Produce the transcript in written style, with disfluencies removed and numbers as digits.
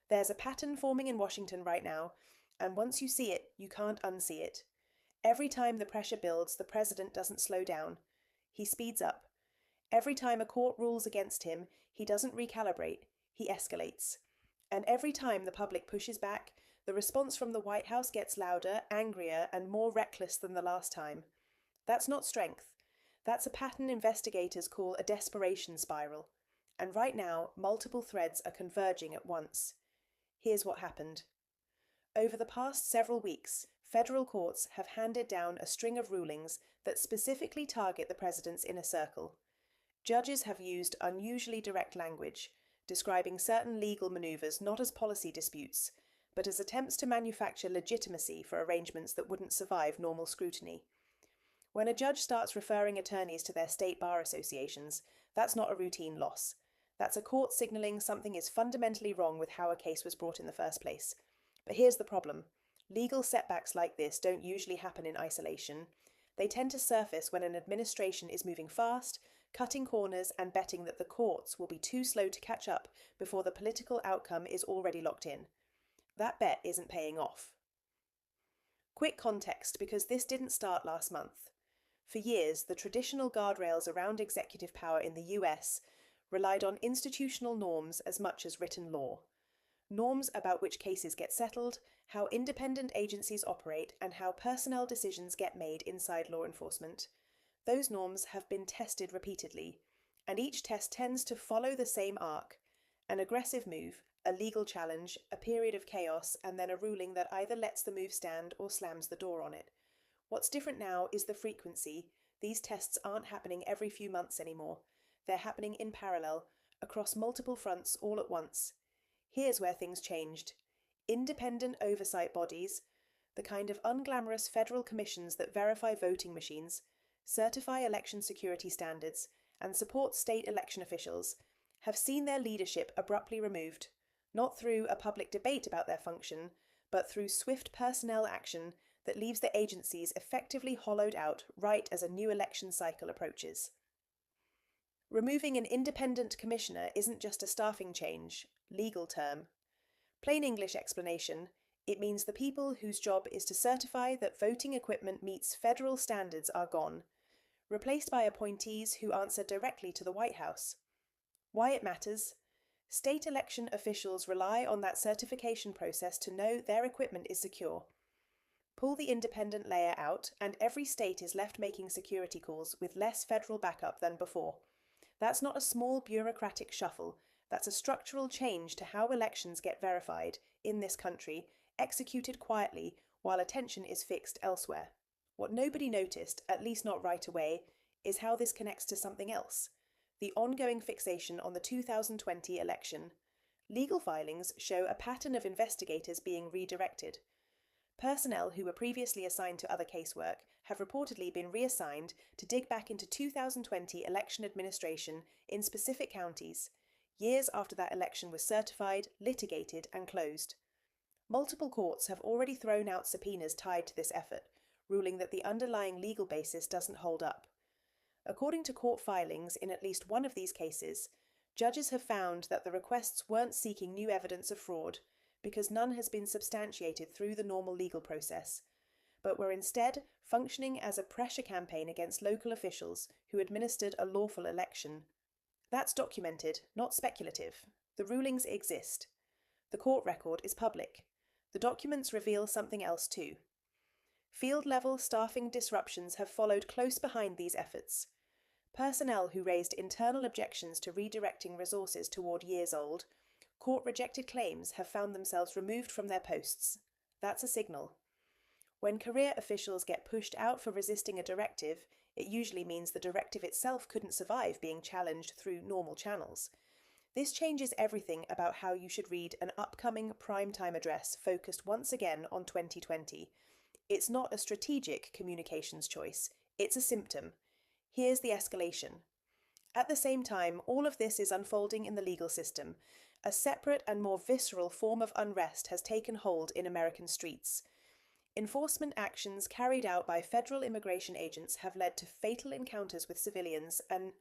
There's a pattern forming in Washington right now, and once you see it, you can't unsee it. Every time the pressure builds, the president doesn't slow down. He speeds up. Every time a court rules against him, he doesn't recalibrate, he escalates. And every time the public pushes back, the response from the White House gets louder, angrier, and more reckless than the last time. That's not strength. That's a pattern investigators call a desperation spiral. And right now, multiple threads are converging at once. Here's what happened. Over the past several weeks, federal courts have handed down a string of rulings that specifically target the president's inner circle. Judges have used unusually direct language, describing certain legal maneuvers not as policy disputes, but as attempts to manufacture legitimacy for arrangements that wouldn't survive normal scrutiny. When a judge starts referring attorneys to their state bar associations, that's not a routine loss. That's a court signalling something is fundamentally wrong with how a case was brought in the first place. But here's the problem. Legal setbacks like this don't usually happen in isolation. They tend to surface when an administration is moving fast, cutting corners, and betting that the courts will be too slow to catch up before the political outcome is already locked in. That bet isn't paying off. Quick context, because this didn't start last month. For years, the traditional guardrails around executive power in the US relied on institutional norms as much as written law. Norms about which cases get settled, how independent agencies operate, and how personnel decisions get made inside law enforcement. Those norms have been tested repeatedly, and each test tends to follow the same arc: an aggressive move, a legal challenge, a period of chaos, and then a ruling that either lets the move stand or slams the door on it. What's different now is the frequency. These tests aren't happening every few months anymore. They're happening in parallel, across multiple fronts all at once. Here's where things changed. Independent oversight bodies, the kind of unglamorous federal commissions that verify voting machines, certify election security standards, and support state election officials, have seen their leadership abruptly removed, not through a public debate about their function, but through swift personnel action that leaves the agencies effectively hollowed out right as a new election cycle approaches. Removing an independent commissioner isn't just a staffing change, legal term. Plain English explanation, it means the people whose job is to certify that voting equipment meets federal standards are gone, replaced by appointees who answer directly to the White House. Why it matters? State election officials rely on that certification process to know their equipment is secure. Pull the independent layer out, and every state is left making security calls with less federal backup than before. That's not a small bureaucratic shuffle. That's a structural change to how elections get verified in this country, executed quietly while attention is fixed elsewhere. What nobody noticed, at least not right away, is how this connects to something else: the ongoing fixation on the 2020 election. Legal filings show a pattern of investigators being redirected. Personnel who were previously assigned to other casework have reportedly been reassigned to dig back into 2020 election administration in specific counties, years after that election was certified, litigated, and closed. Multiple courts have already thrown out subpoenas tied to this effort, ruling that the underlying legal basis doesn't hold up. According to court filings in at least one of these cases, judges have found that the requests weren't seeking new evidence of fraud, because none has been substantiated through the normal legal process, but were instead functioning as a pressure campaign against local officials who administered a lawful election. That's documented, not speculative. The rulings exist. The court record is public. The documents reveal something else too. Field-level staffing disruptions have followed close behind these efforts. Personnel who raised internal objections to redirecting resources toward years-old, court-rejected claims have found themselves removed from their posts. That's a signal. When career officials get pushed out for resisting a directive, it usually means the directive itself couldn't survive being challenged through normal channels. This changes everything about how you should read an upcoming primetime address focused once again on 2020. It's not a strategic communications choice, it's a symptom. Here's the escalation. At the same time, all of this is unfolding in the legal system. A separate and more visceral form of unrest has taken hold in American streets. Enforcement actions carried out by federal immigration agents have led to fatal encounters with civilians, and